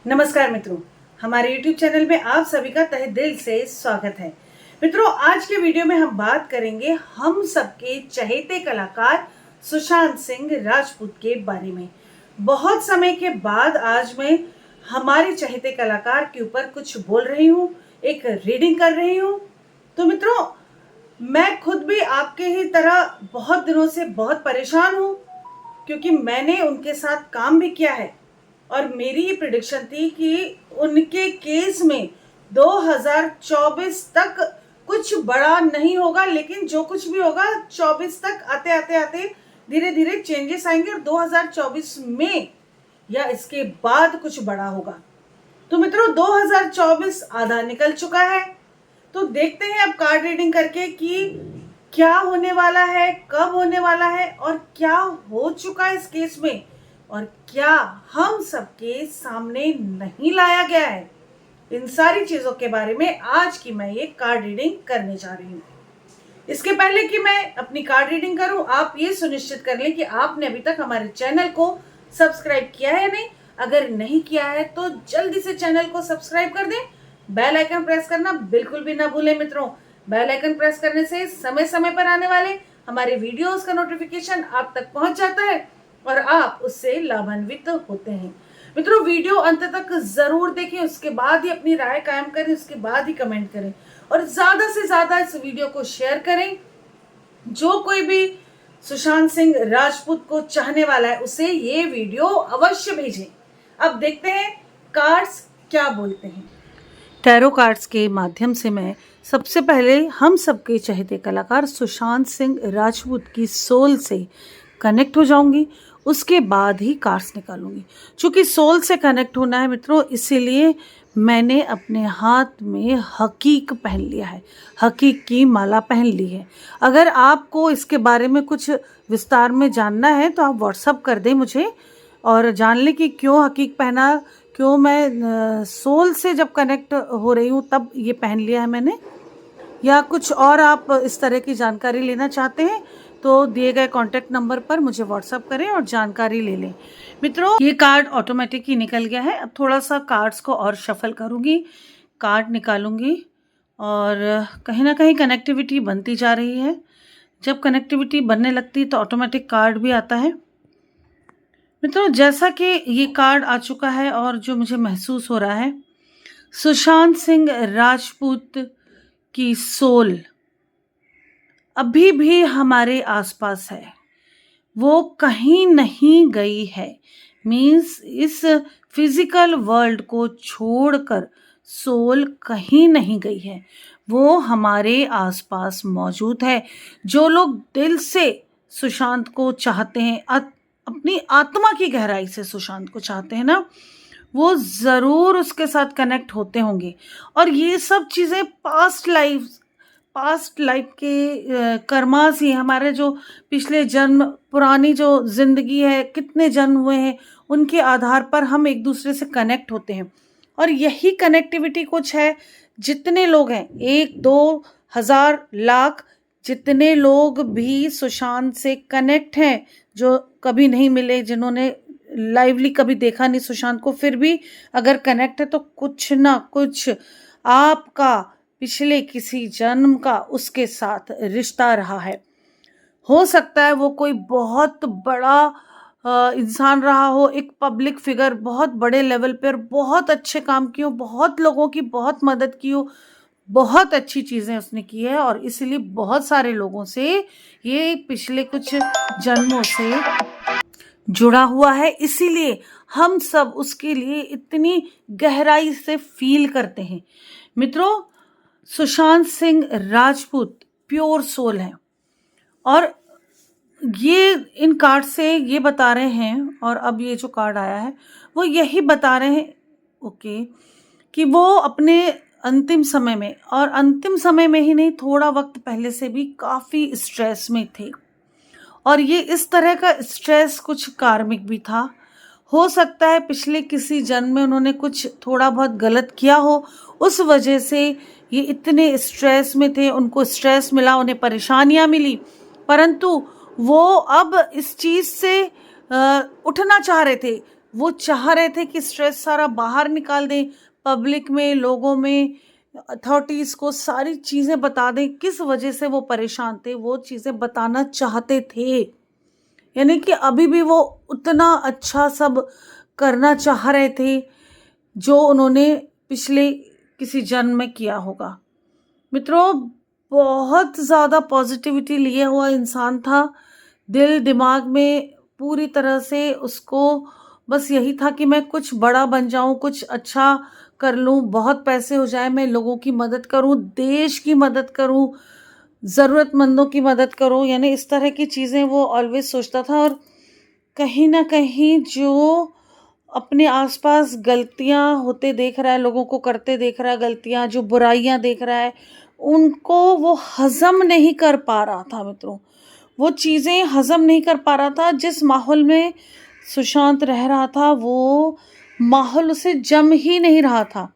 नमस्कार मित्रों, हमारे YouTube चैनल में आप सभी का तहे दिल से स्वागत है। मित्रों, आज के वीडियो में हम बात करेंगे हम सबके चहेते कलाकार सुशांत सिंह राजपूत के बारे में। बहुत समय के बाद आज मैं हमारे चहेते कलाकार के ऊपर कुछ बोल रही हूँ, एक रीडिंग कर रही हूँ। तो मित्रों, मैं खुद भी आपके ही तरह बहुत दिनों से बहुत परेशान हूँ, क्योंकि मैंने उनके साथ काम भी किया है और मेरी ये प्रेडिक्शन थी कि उनके केस में 2024 तक कुछ बड़ा नहीं होगा, लेकिन जो कुछ भी होगा 24 तक आते आते आते धीरे धीरे चेंजेस आएंगे और 2024 में या इसके बाद कुछ बड़ा होगा। तो मित्रों, 2024 आधा निकल चुका है, तो देखते हैं अब कार्ड रीडिंग करके कि क्या होने वाला है, कब होने वाला है और क्या हो चुका है इस केस में और क्या हम सबके सामने नहीं लाया गया है। इन सारी चीजों के बारे में आज की मैं ये कार्ड रीडिंग करने जा रही हूँ। इसके पहले कि मैं अपनी कार्ड रीडिंग करूं, आप ये सुनिश्चित कर लें कि आपने अभी तक हमारे चैनल को सब्सक्राइब किया है या नहीं। अगर नहीं किया है तो जल्दी से चैनल को सब्सक्राइब कर दें। बेल आइकन प्रेस करना बिल्कुल भी ना भूलें मित्रों। बेल आइकन प्रेस करने से समय समय पर आने वाले हमारे वीडियोस का नोटिफिकेशन आप तक पहुंच जाता है और आप उससे लाभान्वित होते हैं। मित्रों, वीडियो अंत तक जरूर देखें, उसके बाद ही अपनी राय कायम करें, उसके बाद ही कमेंट करें और ज्यादा से ज्यादा इस वीडियो को शेयर करें। जो कोई भी सुशांत सिंह राजपूत को चाहने वाला है उसे ये वीडियो अवश्य भेजें। अब देखते हैं कार्ड्स क्या बोलते हैं। टैरो कार्ड्स के माध्यम से मैं सबसे पहले हम सबके चहेते कलाकार सुशांत सिंह राजपूत की सोल से कनेक्ट हो जाऊंगी, उसके बाद ही कार्ड्स निकालूंगी। चूंकि सोल से कनेक्ट होना है मित्रों, इसीलिए मैंने अपने हाथ में हकीक पहन लिया है, हकीक की माला पहन ली है। अगर आपको इसके बारे में कुछ विस्तार में जानना है तो आप व्हाट्सअप कर दें मुझे और जान लें कि क्यों हकीक पहना, क्यों मैं सोल से जब कनेक्ट हो रही हूँ तब ये पहन लिया है मैंने, या कुछ और आप इस तरह की जानकारी लेना चाहते हैं तो दिए गए कॉन्टैक्ट नंबर पर मुझे व्हाट्सअप करें और जानकारी ले लें। मित्रों, ये कार्ड ऑटोमेटिक ही निकल गया है। अब थोड़ा सा कार्ड्स को और शफल करूँगी, कार्ड निकालूंगी और कहीं ना कहीं कनेक्टिविटी बनती जा रही है। जब कनेक्टिविटी बनने लगती तो ऑटोमेटिक कार्ड भी आता है। मित्रों, जैसा कि ये कार्ड आ चुका है और जो मुझे महसूस हो रहा है, सुशांत सिंह राजपूत की सोल अभी भी हमारे आसपास है, वो कहीं नहीं गई है। मीन्स इस फिजिकल वर्ल्ड को छोड़कर सोल कहीं नहीं गई है, वो हमारे आसपास मौजूद है। जो लोग दिल से सुशांत को चाहते हैं, अपनी आत्मा की गहराई से सुशांत को चाहते हैं ना, वो ज़रूर उसके साथ कनेक्ट होते होंगे। और ये सब चीज़ें पास्ट लाइफ के कर्मा से, हमारे जो पिछले जन्म, पुरानी जो जिंदगी है, कितने जन्म हुए हैं, उनके आधार पर हम एक दूसरे से कनेक्ट होते हैं। और यही कनेक्टिविटी कुछ है। जितने लोग हैं, 1, 2, 1000, लाख, जितने लोग भी सुशांत से कनेक्ट हैं, जो कभी नहीं मिले, जिन्होंने लाइवली कभी देखा नहीं सुशांत को, फिर भी अगर कनेक्ट है तो कुछ ना कुछ आपका पिछले किसी जन्म का उसके साथ रिश्ता रहा है। हो सकता है वो कोई बहुत बड़ा इंसान रहा हो, एक पब्लिक फिगर, बहुत बड़े लेवल पर बहुत अच्छे काम किए हो, बहुत लोगों की बहुत मदद की हो, बहुत अच्छी चीज़ें उसने की है और इसलिए बहुत सारे लोगों से ये पिछले कुछ जन्मों से जुड़ा हुआ है। इसीलिए हम सब उसके लिए इतनी गहराई से फील करते हैं। मित्रों, सुशांत सिंह राजपूत प्योर सोल है और ये इन कार्ड से ये बता रहे हैं, और अब ये जो कार्ड आया है वो यही बता रहे हैं ओके, कि वो अपने अंतिम समय में, और अंतिम समय में ही नहीं, थोड़ा वक्त पहले से भी काफ़ी स्ट्रेस में थे। और ये इस तरह का स्ट्रेस कुछ कार्मिक भी था। हो सकता है पिछले किसी जन्म में उन्होंने कुछ थोड़ा बहुत गलत किया हो, उस वजह से ये इतने स्ट्रेस में थे, उनको स्ट्रेस मिला, उन्हें परेशानियां मिली, परंतु वो अब इस चीज़ से उठना चाह रहे थे, वो चाह रहे थे कि स्ट्रेस सारा बाहर निकाल दें, पब्लिक में, लोगों में, अथॉरिटीज़ को सारी चीज़ें बता दें किस वजह से वो परेशान थे, वो चीज़ें बताना चाहते थे। यानी कि अभी भी वो उतना अच्छा सब करना चाह रहे थे जो उन्होंने पिछले किसी जन्म में किया होगा। मित्रों, बहुत ज़्यादा पॉजिटिविटी लिए हुआ इंसान था। दिल दिमाग में पूरी तरह से उसको बस यही था कि मैं कुछ बड़ा बन जाऊं, कुछ अच्छा कर लूं, बहुत पैसे हो जाए, मैं लोगों की मदद करूं, देश की मदद करूं, ज़रूरतमंदों की मदद करूं। यानी इस तरह की चीज़ें वो ऑलवेज सोचता था। और कहीं ना कहीं जो अपने आसपास गलतियां होते देख रहा है, लोगों को करते देख रहा है गलतियां, जो बुराइयां देख रहा है, उनको वो हजम नहीं कर पा रहा था। मित्रों, वो चीज़ें हजम नहीं कर पा रहा था। जिस माहौल में सुशांत रह रहा था वो माहौल उसे जम ही नहीं रहा था।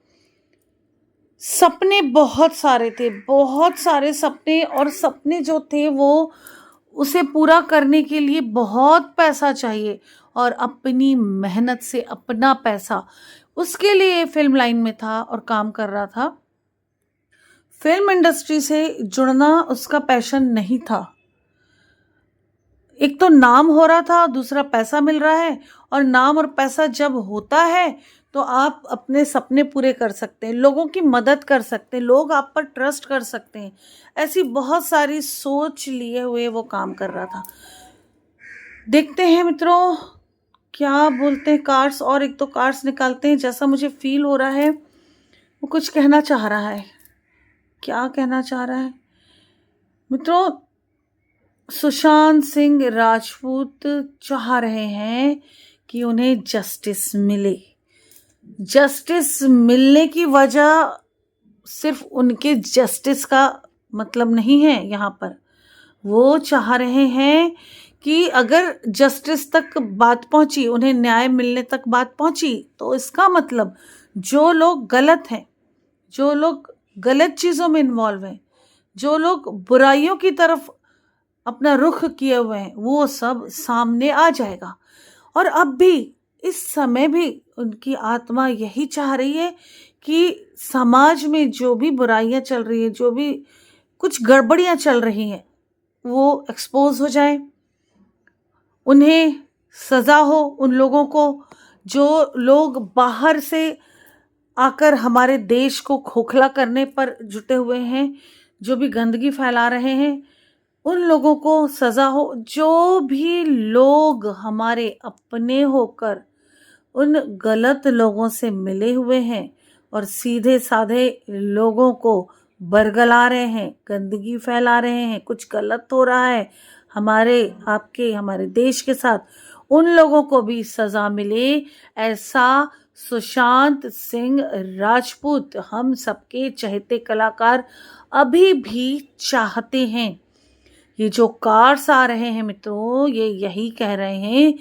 सपने बहुत सारे थे, बहुत सारे सपने, और सपने जो थे वो उसे पूरा करने के लिए बहुत पैसा चाहिए, और अपनी मेहनत से अपना पैसा, उसके लिए फिल्म लाइन में था और काम कर रहा था। फिल्म इंडस्ट्री से जुड़ना उसका पैशन नहीं था। एक तो नाम हो रहा था, दूसरा पैसा मिल रहा है, और नाम और पैसा जब होता है तो आप अपने सपने पूरे कर सकते हैं, लोगों की मदद कर सकते हैं, लोग आप पर ट्रस्ट कर सकते हैं। ऐसी बहुत सारी सोच लिए हुए वो काम कर रहा था। देखते हैं मित्रों क्या बोलते हैं कार्ड्स, और एक तो कार्ड्स निकालते हैं। जैसा मुझे फील हो रहा है वो कुछ कहना चाह रहा है। क्या कहना चाह रहा है मित्रों? सुशांत सिंह राजपूत चाह रहे हैं कि उन्हें जस्टिस मिले। जस्टिस मिलने की वजह सिर्फ उनके जस्टिस का मतलब नहीं है। यहाँ पर वो चाह रहे हैं कि अगर जस्टिस तक बात पहुंची, उन्हें न्याय मिलने तक बात पहुंची, तो इसका मतलब जो लोग गलत हैं, जो लोग गलत चीज़ों में इन्वॉल्व हैं, जो लोग बुराइयों की तरफ अपना रुख किए हुए हैं, वो सब सामने आ जाएगा। और अब भी इस समय भी उनकी आत्मा यही चाह रही है कि समाज में जो भी बुराइयां चल रही है, जो भी कुछ गड़बड़ियां चल रही हैं, वो एक्सपोज हो जाए, उन्हें सज़ा हो। उन लोगों को जो लोग बाहर से आकर हमारे देश को खोखला करने पर जुटे हुए हैं, जो भी गंदगी फैला रहे हैं, उन लोगों को सज़ा हो। जो भी लोग हमारे अपने होकर उन गलत लोगों से मिले हुए हैं और सीधे साधे लोगों को बरगला रहे हैं, गंदगी फैला रहे हैं, कुछ गलत हो रहा है हमारे देश के साथ, उन लोगों को भी सज़ा मिले, ऐसा सुशांत सिंह राजपूत, हम सबके चहेते कलाकार, अभी भी चाहते हैं। ये जो कार्ड्स आ रहे हैं मित्रों, ये यही कह रहे हैं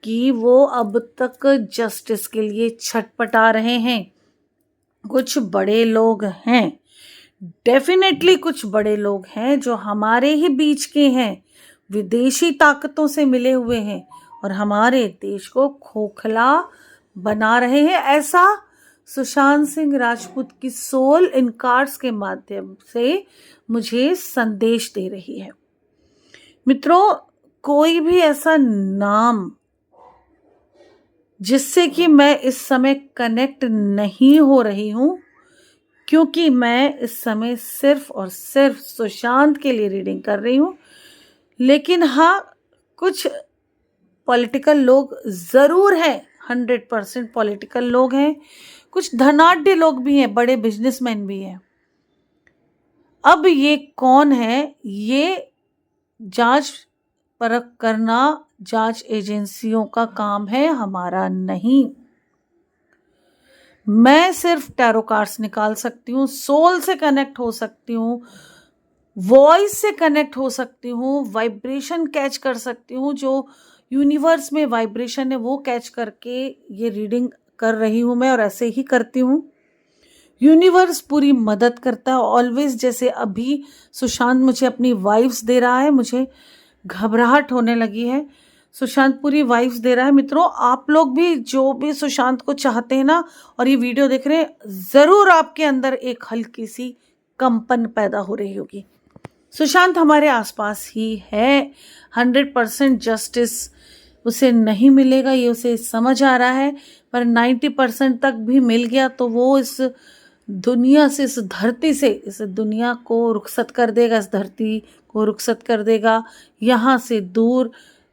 कि वो अब तक जस्टिस के लिए छटपटा रहे हैं। कुछ बड़े लोग हैं, डेफिनेटली कुछ बड़े लोग हैं जो हमारे ही बीच के हैं, विदेशी ताकतों से मिले हुए हैं और हमारे देश को खोखला बना रहे हैं। ऐसा सुशांत सिंह राजपूत की सोल इन कार्ड्स के माध्यम से मुझे संदेश दे रही है। मित्रों, कोई भी ऐसा नाम जिससे कि मैं इस समय कनेक्ट नहीं हो रही हूँ, क्योंकि मैं इस समय सिर्फ और सिर्फ सुशांत के लिए रीडिंग कर रही हूँ। लेकिन हाँ, कुछ पॉलिटिकल लोग ज़रूर हैं, 100% पॉलिटिकल लोग हैं, कुछ धनाढ्य लोग भी हैं, बड़े बिजनेसमैन भी हैं। अब ये कौन है, ये जांच परख करना जांच एजेंसियों का काम है, हमारा नहीं। मैं सिर्फ टैरो कार्ड्स निकाल सकती हूँ, सोल से कनेक्ट हो सकती हूँ, वॉइस से कनेक्ट हो सकती हूँ, वाइब्रेशन कैच कर सकती हूँ, जो यूनिवर्स में वाइब्रेशन है वो कैच करके ये रीडिंग कर रही हूँ मैं, और ऐसे ही करती हूँ। यूनिवर्स पूरी मदद करता है ऑलवेज। जैसे अभी सुशांत मुझे अपनी वाइब्स दे रहा है, मुझे घबराहट होने लगी है। सुशांत पूरी वाइब्स दे रहा है। मित्रों, आप लोग भी जो भी सुशांत को चाहते हैं ना और ये वीडियो देख रहे हैं, ज़रूर आपके अंदर एक हल्की सी कंपन पैदा हो रही होगी। सुशांत हमारे आसपास ही है। 100% जस्टिस उसे नहीं मिलेगा, ये उसे समझ आ रहा है, पर 90% तक भी मिल गया तो वो इस दुनिया से, इस धरती से, इस दुनिया को रुखसत कर देगा, इस धरती को रुखसत कर देगा, यहाँ से दूर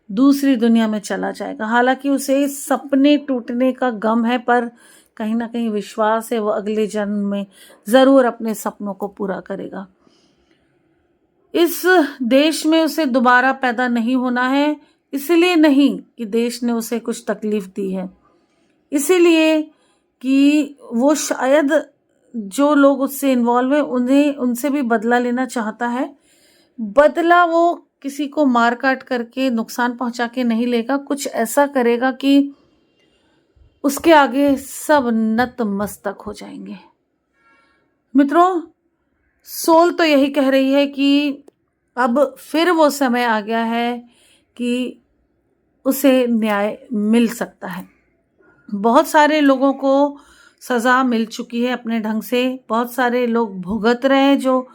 दूसरी दुनिया में चला जाएगा। हालांकि उसे सपने टूटने का गम है, पर कहीं ना कहीं विश्वास है वो अगले जन्म में ज़रूर अपने सपनों को पूरा करेगा। इस देश में उसे दोबारा पैदा नहीं होना है, इसलिए नहीं कि देश ने उसे कुछ तकलीफ दी है, इसीलिए कि वो शायद जो लोग उससे इन्वॉल्व है उन्हें, उनसे भी बदला लेना चाहता है। बदला वो किसी को मार काट करके, नुकसान पहुंचा के नहीं लेगा, कुछ ऐसा करेगा कि उसके आगे सब नतमस्तक हो जाएंगे। मित्रों, सोल तो यही कह रही है कि अब फिर वो समय आ गया है कि उसे न्याय मिल सकता है। बहुत सारे लोगों को सज़ा मिल चुकी है अपने ढंग से, बहुत सारे लोग भुगत रहे हैं जो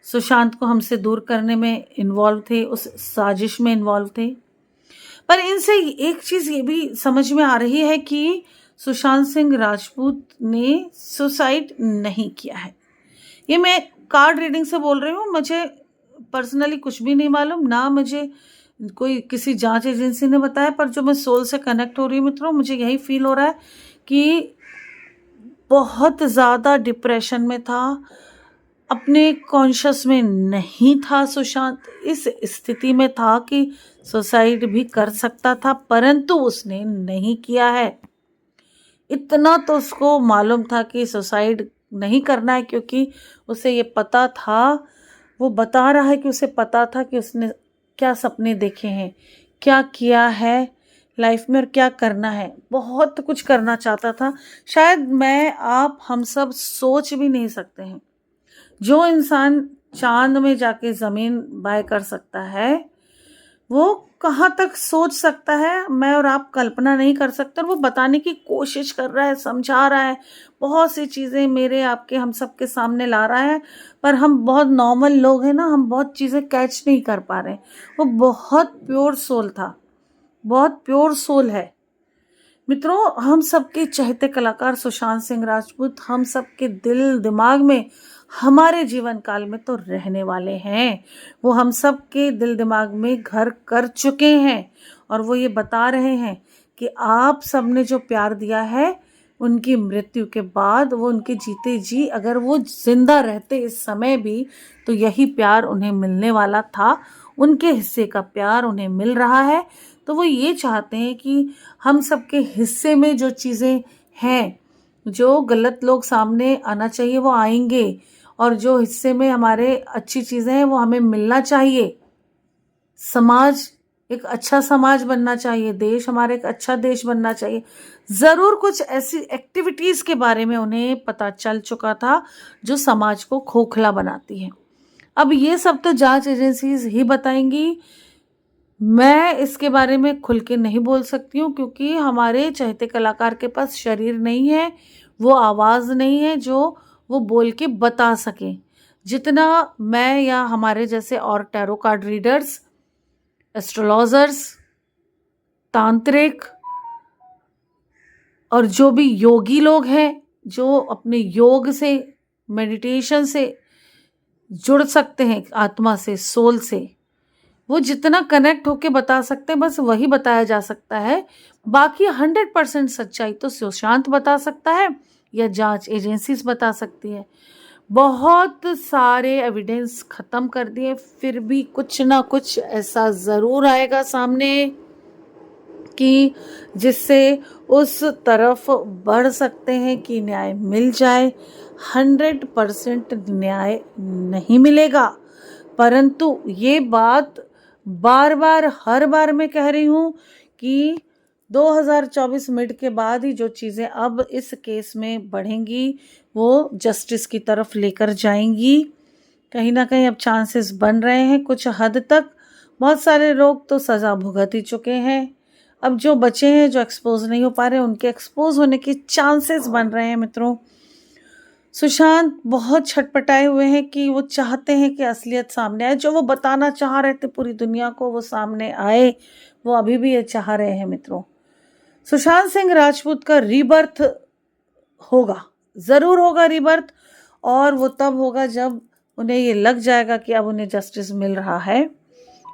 सुशांत को हमसे दूर करने में इन्वॉल्व थे, उस साजिश में इन्वॉल्व थे। पर इनसे एक चीज़ ये भी समझ में आ रही है कि सुशांत सिंह राजपूत ने सुसाइड नहीं किया है। ये मैं कार्ड रीडिंग से बोल रही हूँ, मुझे पर्सनली कुछ भी नहीं मालूम, ना मुझे कोई किसी जांच एजेंसी ने बताया, पर जो मैं सोल से कनेक्ट हो रही हूँ मित्रों, मुझे यही फील हो रहा है कि बहुत ज़्यादा डिप्रेशन में था, अपने कॉन्शियस में नहीं था सुशांत, इस स्थिति में था कि सुसाइड भी कर सकता था, परंतु उसने नहीं किया है। इतना तो उसको मालूम था कि सुसाइड नहीं करना है, क्योंकि उसे ये पता था, वो बता रहा है कि उसे पता था कि उसने क्या सपने देखे हैं, क्या किया है लाइफ में और क्या करना है। बहुत कुछ करना चाहता था, शायद मैं, आप, हम सब सोच भी नहीं सकते हैं। जो इंसान चांद में जाके ज़मीन बाय कर सकता है, वो कहाँ तक सोच सकता है, मैं और आप कल्पना नहीं कर सकते। और वो बताने की कोशिश कर रहा है, समझा रहा है, बहुत सी चीज़ें मेरे, आपके, हम सब के सामने ला रहा है, पर हम बहुत नॉर्मल लोग हैं ना, हम बहुत चीज़ें कैच नहीं कर पा रहे हैं। वो बहुत प्योर सोल था, बहुत प्योर सोल है। मित्रों, हम सबके चहेते कलाकार सुशांत सिंह राजपूत हम सबके दिल दिमाग में, हमारे जीवन काल में तो रहने वाले हैं। वो हम सबके दिल दिमाग में घर कर चुके हैं और वो ये बता रहे हैं कि आप सबने जो प्यार दिया है, उनकी मृत्यु के बाद, वो उनके जीते जी, अगर वो जिंदा रहते इस समय भी, तो यही प्यार उन्हें मिलने वाला था, उनके हिस्से का प्यार उन्हें मिल रहा है। तो वो ये चाहते हैं कि हम सबके हिस्से में जो चीज़ें हैं, जो गलत लोग सामने आना चाहिए वो आएंगे, और जो हिस्से में हमारे अच्छी चीज़ें हैं वो हमें मिलना चाहिए। समाज एक अच्छा समाज बनना चाहिए, देश हमारे एक अच्छा देश बनना चाहिए। ज़रूर कुछ ऐसी एक्टिविटीज़ के बारे में उन्हें पता चल चुका था जो समाज को खोखला बनाती है। अब ये सब तो जांच एजेंसीज ही बताएंगी, मैं इसके बारे में खुल के नहीं बोल सकती हूँ, क्योंकि हमारे चहेते कलाकार के पास शरीर नहीं है, वो आवाज़ नहीं है जो वो बोल के बता सके। जितना मैं या हमारे जैसे और टैरो कार्ड रीडर्स, एस्ट्रोलॉजर्स, तांत्रिक और जो भी योगी लोग हैं, जो अपने योग से, मेडिटेशन से जुड़ सकते हैं, आत्मा से, सोल से, वो जितना कनेक्ट होके बता सकते हैं, बस वही बताया जा सकता है। बाकी 100% सच्चाई तो सुशांत बता सकता है या जांच एजेंसीज बता सकती है। बहुत सारे एविडेंस ख़त्म कर दिए, फिर भी कुछ ना कुछ ऐसा ज़रूर आएगा सामने कि जिससे उस तरफ बढ़ सकते हैं कि न्याय मिल जाए। 100% न्याय नहीं मिलेगा, परंतु ये बात बार बार, हर बार मैं कह रही हूँ कि 2024 मिड के बाद ही जो चीज़ें अब इस केस में बढ़ेंगी वो जस्टिस की तरफ लेकर जाएंगी। कहीं ना कहीं अब चांसेस बन रहे हैं कुछ हद तक बहुत सारे लोग तो सज़ा भुगत ही चुके हैं। अब जो बचे हैं, जो एक्सपोज नहीं हो पा रहे, उनके एक्सपोज होने के चांसेस बन रहे हैं मित्रों। सुशांत बहुत छटपटाए हुए हैं कि वो चाहते हैं कि असलियत सामने आए। जो वो बताना चाह रहे थे पूरी दुनिया को, वो सामने आए। वो अभी भी ये चाह रहे हैं मित्रों। सुशांत सिंह राजपूत का रीबर्थ होगा, ज़रूर होगा रीबर्थ, और वो तब होगा जब उन्हें ये लग जाएगा कि अब उन्हें जस्टिस मिल रहा है।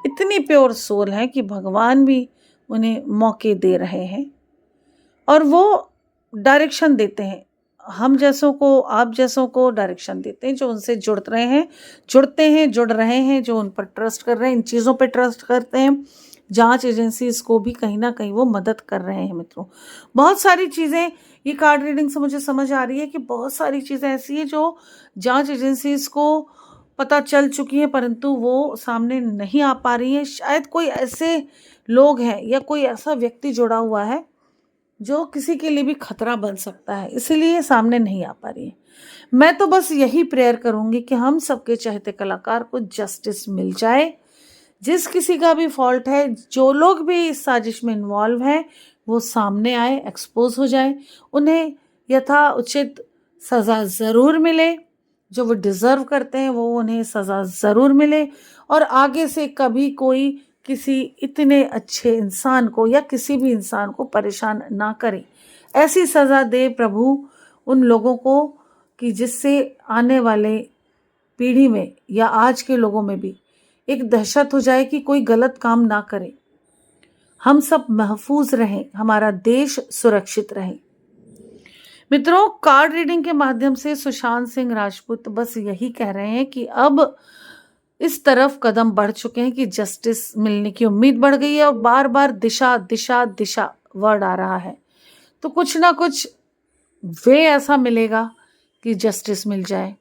इतनी प्योर सोल है कि भगवान भी उन्हें मौके दे रहे हैं और वो डायरेक्शन देते हैं। हम जैसों को, आप जैसों को डायरेक्शन देते हैं, जो उनसे जुड़ रहे हैं, जुड़ रहे हैं, जो उन पर ट्रस्ट कर रहे हैं, इन चीज़ों पे ट्रस्ट करते हैं। जांच एजेंसीज को भी कहीं ना कहीं वो मदद कर रहे हैं मित्रों। बहुत सारी चीज़ें ये कार्ड रीडिंग से मुझे समझ आ रही है कि बहुत सारी चीज़ें ऐसी हैं जो जांच एजेंसीज को पता चल चुकी हैं, परंतु वो सामने नहीं आ पा रही हैं। शायद कोई ऐसे लोग हैं या कोई ऐसा व्यक्ति जुड़ा हुआ है जो किसी के लिए भी खतरा बन सकता है, इसीलिए सामने नहीं आ पा रही है। मैं तो बस यही प्रेयर करूंगी कि हम सबके चाहते कलाकार को जस्टिस मिल जाए। जिस किसी का भी फॉल्ट है, जो लोग भी इस साजिश में इन्वॉल्व हैं, वो सामने आए, एक्सपोज हो जाए, उन्हें यथा उचित सज़ा ज़रूर मिले। जो वो डिज़र्व करते हैं वो उन्हें सज़ा ज़रूर मिले, और आगे से कभी कोई किसी इतने अच्छे इंसान को या किसी भी इंसान को परेशान ना करे। ऐसी सज़ा दे प्रभु उन लोगों को कि जिससे आने वाले पीढ़ी में या आज के लोगों में भी एक दहशत हो जाए कि कोई गलत काम ना करे, हम सब महफूज रहें, हमारा देश सुरक्षित रहे। मित्रों, कार्ड रीडिंग के माध्यम से सुशांत सिंह राजपूत बस यही कह रहे हैं कि अब इस तरफ कदम बढ़ चुके हैं कि जस्टिस मिलने की उम्मीद बढ़ गई है, और बार बार दिशा दिशा दिशा वर्ड आ रहा है, तो कुछ ना कुछ वे ऐसा मिलेगा कि जस्टिस मिल जाए।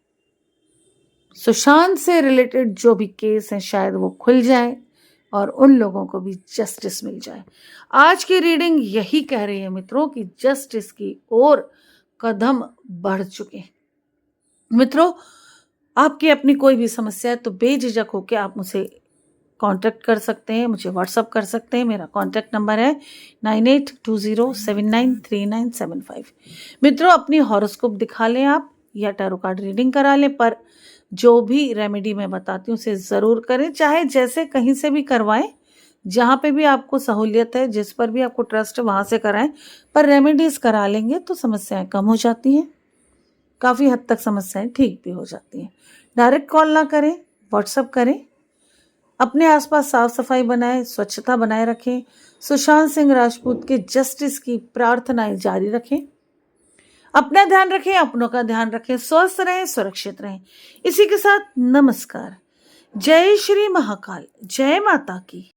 सुशांत से रिलेटेड जो भी केस हैं शायद वो खुल जाए और उन लोगों को भी जस्टिस मिल जाए। आज की रीडिंग यही कह रही है मित्रों कि जस्टिस की ओर कदम बढ़ चुके हैं। मित्रों, आपकी अपनी कोई भी समस्या है तो बेझिझक होकर आप मुझे कांटेक्ट कर सकते हैं, मुझे व्हाट्सअप कर सकते हैं। मेरा कांटेक्ट नंबर है 9820793975। मित्रों, अपनी हॉरोस्कोप दिखा लें आप या टैरो कार्ड रीडिंग करा लें, पर जो भी रेमेडी मैं बताती हूँ उसे ज़रूर करें, चाहे जैसे कहीं से भी करवाएं, जहाँ पे भी आपको सहूलियत है, जिस पर भी आपको ट्रस्ट है वहाँ से कराएं, पर रेमेडीज़ करा लेंगे तो समस्याएं कम हो जाती हैं, काफ़ी हद तक समस्याएं ठीक भी हो जाती हैं। डायरेक्ट कॉल ना करें, व्हाट्सअप करें। अपने आसपास साफ सफाई बनाएं, स्वच्छता बनाए रखें। सुशांत सिंह राजपूत के जस्टिस की प्रार्थनाएं जारी रखें। अपना ध्यान रखें, अपनों का ध्यान रखें, स्वस्थ रहें, सुरक्षित रहें। इसी के साथ नमस्कार। जय श्री महाकाल, जय माता की।